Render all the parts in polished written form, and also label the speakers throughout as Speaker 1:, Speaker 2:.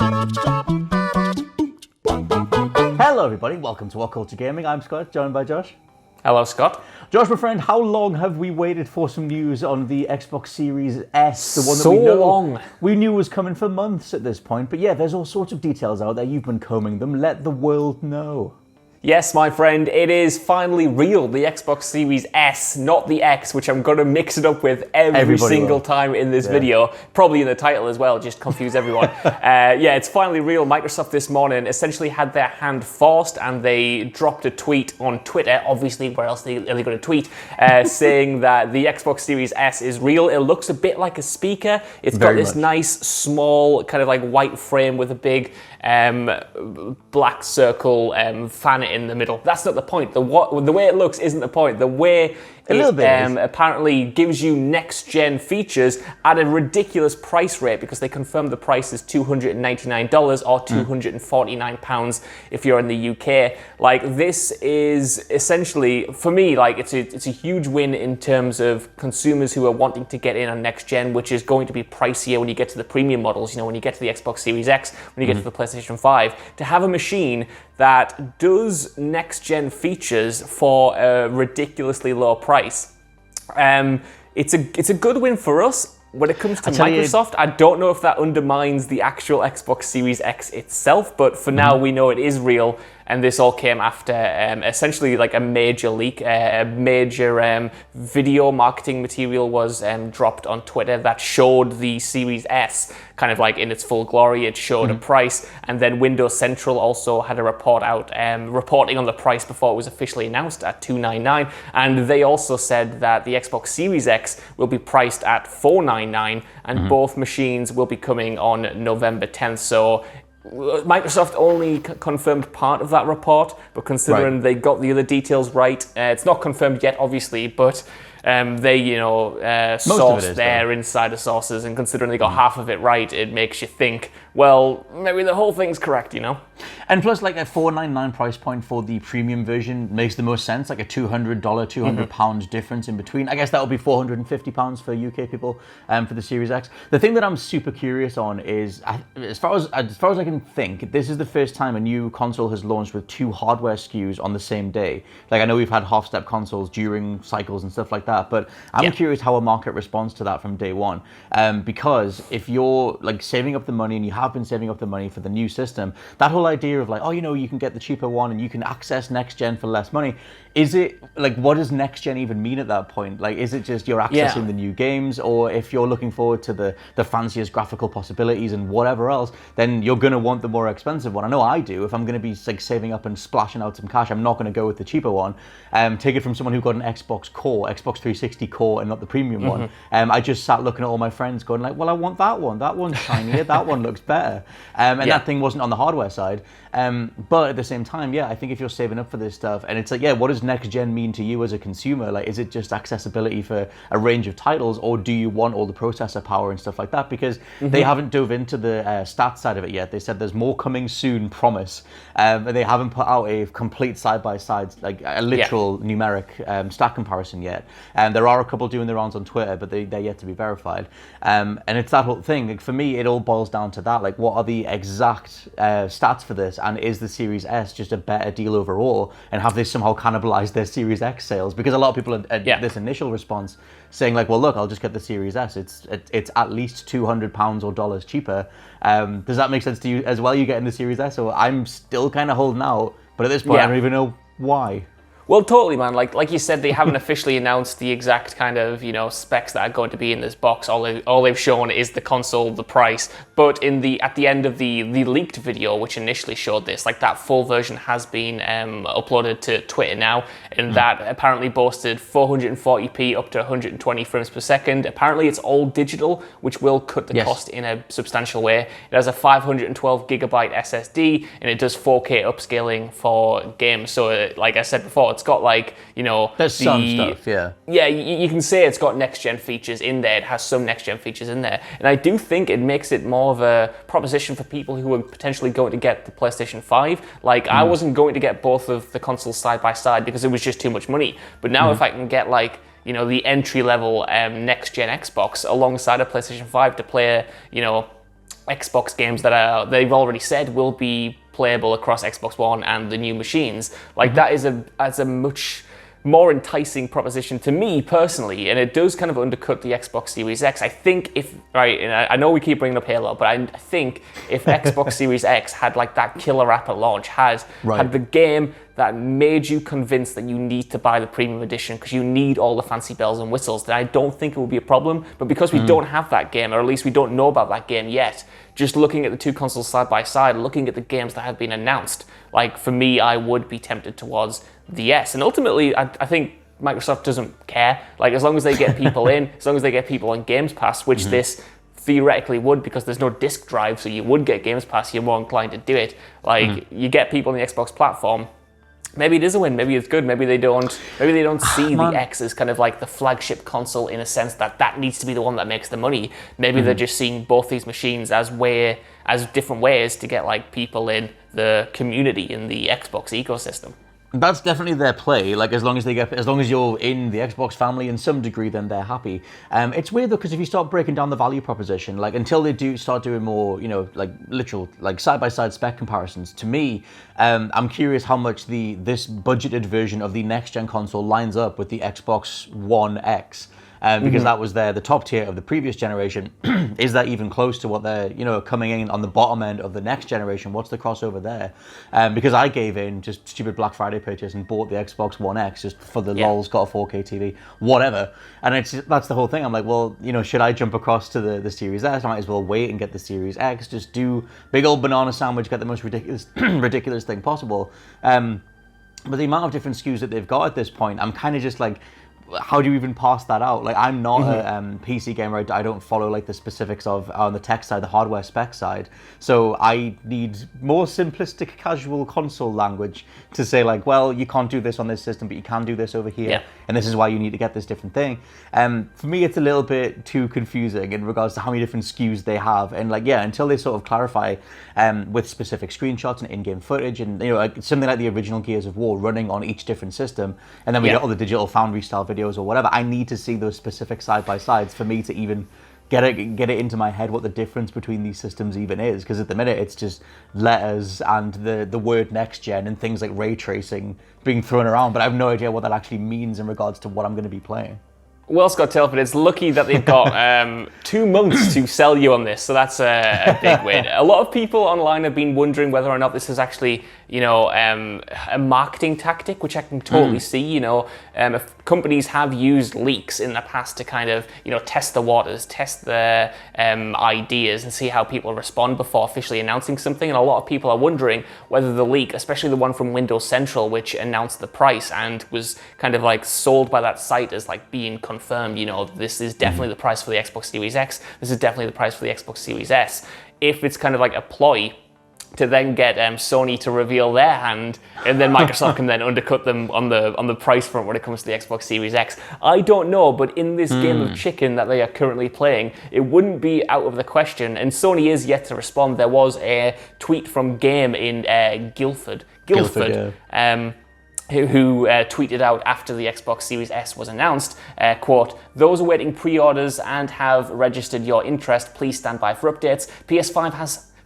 Speaker 1: Hello everybody, welcome to WhatCulture Gaming. I'm Scott, joined by Josh.
Speaker 2: Hello, Scott.
Speaker 1: Josh, my friend, how long have we waited for some news on the Xbox Series S? The one that
Speaker 2: So
Speaker 1: we know
Speaker 2: long.
Speaker 1: We knew was coming for months at this point, but yeah, there's all sorts of details out there. You've been combing them. Let the world know.
Speaker 2: Yes, my friend, it is finally real. The Xbox Series S, not the X, which I'm going to mix it up with every single time in this video. Probably in the title as well, just confuse everyone. Yeah, it's finally real. Microsoft this morning essentially had their hand forced and they dropped a tweet on Twitter, obviously, where else are they going to tweet, saying that the Xbox Series S is real. It looks a bit like a speaker. It's got this nice, small, kind of like white frame with a big black circle fan in the middle. That's not the point. The way it looks isn't the point. The way it apparently gives you next-gen features at a ridiculous price rate, because they confirmed the price is $299 or £249 if you're in the UK. Like, this is essentially, for me, like it's a huge win in terms of consumers who are wanting to get in on next-gen, which is going to be pricier when you get to the premium models. You know, when you get to the Xbox Series X, when you get to the PlayStation 5, to have a machine that does next-gen features for a ridiculously low price. It's a good win for us. When it comes to Microsoft, I don't know if that undermines the actual Xbox Series X itself, but for now we know it is real, and this all came after essentially like a major leak. A major video marketing material was dropped on Twitter that showed the Series S kind of like in its full glory. It showed a price, and then Windows Central also had a report out reporting on the price before it was officially announced at $299, and they also said that the Xbox Series X will be priced at $499, and both machines will be coming on November 10th. So Microsoft only confirmed part of that report, but considering they got the other details right, it's not confirmed yet, obviously, but they, sourced their insider sources, and considering they got half of it right, it makes you think, well, maybe the whole thing's correct, you know?
Speaker 1: And plus, like, a $499 price point for the premium version makes the most sense, like a $200, £200 difference in between. I guess that would be £450 for UK people for the Series X. The thing that I'm super curious on is, as far as I can think, this is the first time a new console has launched with two hardware SKUs on the same day. Like, I know we've had half-step consoles during cycles and stuff like that, but I'm curious how a market responds to that from day one. Because if you're like saving up the money, and you have been saving up the money for the new system, that whole idea of like, oh, you know, you can get the cheaper one and you can access next gen for less money. Is it like, what does next gen even mean at that point? Like, is it just you're accessing the new games, or if you're looking forward to the fanciest graphical possibilities and whatever else, then you're gonna want the more expensive one? I know I do. If I'm gonna be like saving up and splashing out some cash, I'm not gonna go with the cheaper one. Take it from someone who got an Xbox 360 core and not the premium one. I just sat looking at all my friends going like, well, I want that one. That one's shinier. That one looks better. And that thing wasn't on the hardware side. But at the same time, I think if you're saving up for this stuff, and it's like, what does next gen mean to you as a consumer? Like, is it just accessibility for a range of titles, or do you want all the processor power and stuff like that? Because they haven't dove into the stats side of it yet. They said there's more coming soon, promise. And they haven't put out a complete side-by-side, like a literal numeric stat comparison yet. And there are a couple doing their rounds on Twitter, but they're yet to be verified. And it's that whole thing. Like, for me, it all boils down to that. Like, what are the exact stats for this? And is the Series S just a better deal overall? And have they somehow cannibalized their Series X sales? Because a lot of people at this initial response saying like, well, look, I'll just get the Series S. It's at least £200 or dollars cheaper. Does that make sense to you as well? You getting the Series S? So I'm still kind of holding out, but at this point, I don't even know why.
Speaker 2: Well, totally, man. Like you said, they haven't officially announced the exact kind of, specs that are going to be in this box. All they've shown is the console, the price. But at the end of the leaked video, which initially showed this, like, that full version has been uploaded to Twitter now, and that apparently boasted 440p up to 120 frames per second. Apparently, it's all digital, which will cut the cost in a substantial way. It has a 512 gigabyte SSD, and it does 4K upscaling for games. So, like I said before, it's got like,
Speaker 1: there's some stuff,
Speaker 2: yeah, you can say it's got next-gen features in there. It has some next-gen features in there. And I do think it makes it more of a proposition for people who are potentially going to get the PlayStation 5. Like, I wasn't going to get both of the consoles side by side because it was just too much money. But now if I can get like, the entry-level next-gen Xbox alongside a PlayStation 5 to play, Xbox games that they've already said will be playable across Xbox One and the new machines. Like that is a much more enticing proposition to me personally, and it does kind of undercut the Xbox Series X. I think and I know we keep bringing up Halo, but I think if Xbox Series X had like that killer app at launch, had the game that made you convinced that you need to buy the premium edition because you need all the fancy bells and whistles, then I don't think it would be a problem. But because we don't have that game, or at least we don't know about that game yet, just looking at the two consoles side by side, looking at the games that have been announced, like for me, I would be tempted towards the S. And ultimately, I think Microsoft doesn't care. Like as long as they get people in, as long as they get people on Games Pass, which this theoretically would, because there's no disc drive, so you would get Games Pass, you're more inclined to do it. Like you get people on the Xbox platform. Maybe it is a win. Maybe it's good. Maybe they don't see the X as kind of like the flagship console in a sense that needs to be the one that makes the money. Maybe they're just seeing both these machines as different ways to get like people in the community in the Xbox ecosystem.
Speaker 1: That's definitely their play. Like as long as you're in the Xbox family in some degree, then they're happy. It's weird though, because if you start breaking down the value proposition, like until they do start doing more, like literal, like side by side spec comparisons, to me, I'm curious how much this budgeted version of the next gen console lines up with the Xbox One X. Because that was the top tier of the previous generation. Is that even close to what they're, coming in on the bottom end of the next generation? What's the crossover there? Because I gave in just stupid Black Friday purchase and bought the Xbox One X just for the lols, got a 4K TV, whatever. And that's the whole thing. I'm like, well, should I jump across to the Series S? I might as well wait and get the Series X. Just do big old banana sandwich, get the most ridiculous thing possible. But the amount of different SKUs that they've got at this point, I'm kind of just like, how do you even parse that out? Like, I'm not a PC gamer. I don't follow like the specifics of on the tech side, the hardware spec side. So I need more simplistic, casual console language to say like, well, you can't do this on this system, but you can do this over here, and this is why you need to get this different thing. For me, it's a little bit too confusing in regards to how many different SKUs they have, and like, until they sort of clarify with specific screenshots and in-game footage, and like something like the original Gears of War running on each different system, and then we get all the Digital Foundry style videos or whatever. I need to see those specific side by sides for me to even get it into my head what the difference between these systems even is. Because at the minute it's just letters and the word next gen and things like ray tracing being thrown around, but I have no idea what that actually means in regards to what I'm going to be playing.
Speaker 2: Well, Scott Telford, it's lucky that they've got 2 months to sell you on this, so that's a big win. A lot of people online have been wondering whether or not this is actually, a marketing tactic, which I can totally see. If companies have used leaks in the past to kind of, test the waters, test the ideas, and see how people respond before officially announcing something. And a lot of people are wondering whether the leak, especially the one from Windows Central, which announced the price and was kind of like sold by that site as like being confirmed, this is definitely the price for the Xbox Series X, this is definitely the price for the Xbox Series S. If it's kind of like a ploy to then get Sony to reveal their hand, and then Microsoft can then undercut them on the price front when it comes to the Xbox Series X. I don't know, but in this game of chicken that they are currently playing, it wouldn't be out of the question, and Sony is yet to respond. There was a tweet from Game in Guildford, who tweeted out after the Xbox Series S was announced, quote, "Those awaiting pre-orders and have registered your interest, please stand by for updates.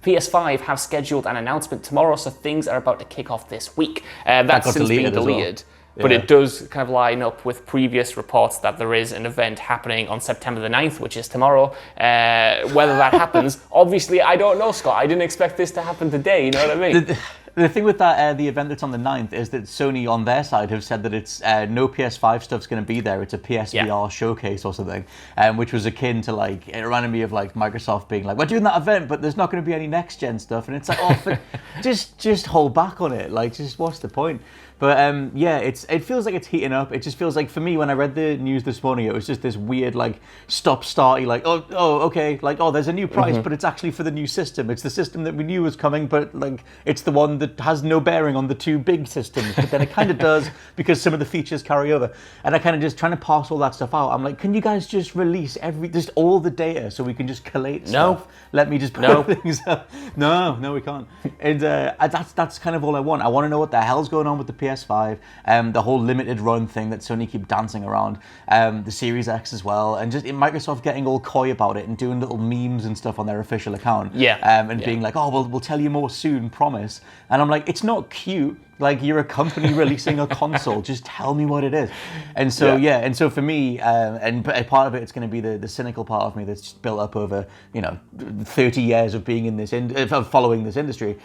Speaker 2: PS5 have scheduled an announcement tomorrow, so things are about to kick off this week." That's since been deleted. But it does kind of line up with previous reports that there is an event happening on September the 9th, which is tomorrow. Whether that happens, obviously, I don't know, Scott. I didn't expect this to happen today, you know what I mean?
Speaker 1: The thing with that, the event that's on the 9th, is that Sony on their side have said that it's no PS5 stuff's going to be there. It's a PSVR showcase or something, which was akin to like, it reminded me of like Microsoft being like, we're doing that event, but there's not going to be any next gen stuff. And it's like, just hold back on it. Like, just what's the point? But it feels like it's heating up. It just feels like, for me, when I read the news this morning, it was just this weird like stop-starty, like, okay, like, there's a new price, but it's actually for the new system. It's the system that we knew was coming, but like, it's the one that has no bearing on the 2 big systems. But then it kind of does, because some of the features carry over. And I kind of just trying to parse all that stuff out. I'm like, can you guys just release just all the data so we can just collate stuff? Let me just put things up. No, we can't. And that's kind of all I want. I want to know what the hell's going on with the PS5, the whole limited run thing that Sony keep dancing around, the Series X as well, and just Microsoft getting all coy about it and doing little memes and stuff on their official account. Being like, oh, we'll tell you more soon, promise. And I'm like, it's not cute. Like, you're a company releasing a console. Just tell me what it is. And so, and so for me, and part of it's going to be the cynical part of me that's built up over, 30 years of being in this, of following this industry,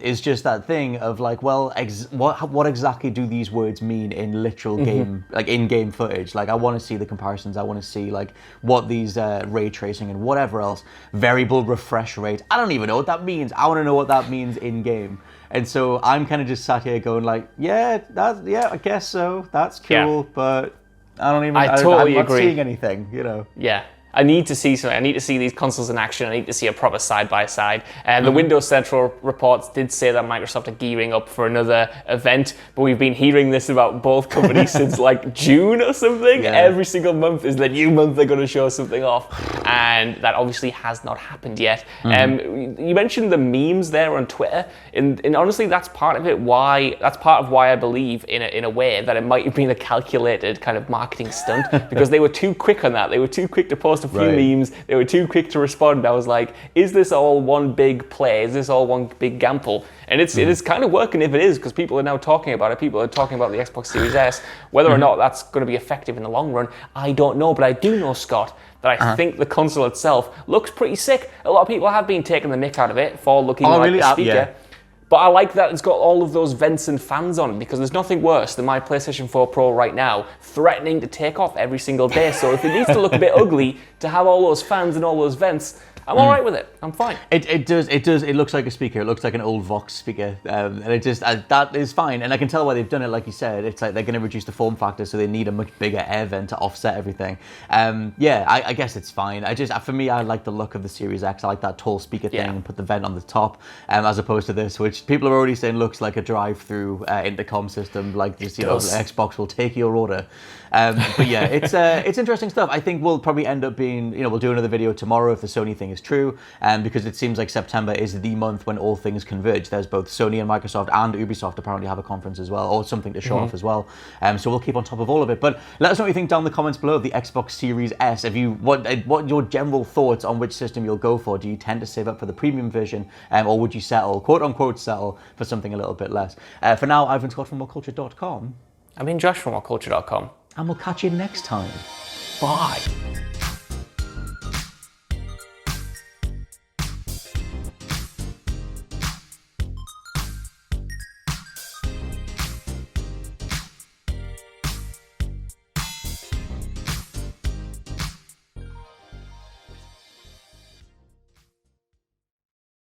Speaker 1: is just that thing of like, well, what exactly do these words mean in literal game, like in-game footage? Like, I want to see the comparisons. I want to see like what these ray tracing and whatever else, variable refresh rate. I don't even know what that means. I want to know what that means in-game. And so I'm kind of just sat here going like, I guess so. That's cool, but I'm not seeing anything,
Speaker 2: Yeah. I need to see something. I need to see these consoles in action. I need to see a proper side-by-side. And the Windows Central reports did say that Microsoft are gearing up for another event, but we've been hearing this about both companies since like June or something. Yeah. Every single month is the new month they're going to show something off. And that obviously has not happened yet. You mentioned the memes there on Twitter. And honestly, that's part of it. That's part of why I believe in a way that it might have been a calculated kind of marketing stunt, because they were too quick on that. They were too quick to post a few memes. They were too quick to respond. I was like, is this all one big play? Is this all one big gamble? And it is kind of working if it is, because people are now talking about it. People are talking about the Xbox Series S. Whether or not that's going to be effective in the long run, I don't know. But I do know, Scott, that I think the console itself looks pretty sick. A lot of people have been taking the mick out of it for looking like a speaker.
Speaker 1: Yeah.
Speaker 2: But I like that it's got all of those vents and fans on it, because there's nothing worse than my PlayStation 4 Pro right now threatening to take off every single day. So if it needs to look a bit ugly, to have all those fans and all those vents, I'm all right with it. I'm fine.
Speaker 1: It does. It looks like a speaker. It looks like an old Vox speaker, and it just that is fine. And I can tell why they've done it. Like you said, it's like they're going to reduce the form factor, so they need a much bigger air vent to offset everything. I guess it's fine. For me, I like the look of the Series X. I like that tall speaker thing and put the vent on the top, as opposed to this, which people are already saying looks like a drive-through intercom system. Like this, Xbox will take your order. But yeah, it's interesting stuff. I think we'll probably end up being, we'll do another video tomorrow if the Sony thing is true, because it seems like September is the month when all things converge. There's both Sony and Microsoft and Ubisoft apparently have a conference as well, or something to show off as well. So we'll keep on top of all of it. But let us know what you think down in the comments below of the Xbox Series S. What your general thoughts on which system you'll go for? Do you tend to save up for the premium version, or would you settle, quote unquote, settle for something a little bit less? For now, I've been Scott from WhatCulture.com.
Speaker 2: I've been Josh from WhatCulture.com.
Speaker 1: And we'll catch you next time.
Speaker 2: Bye.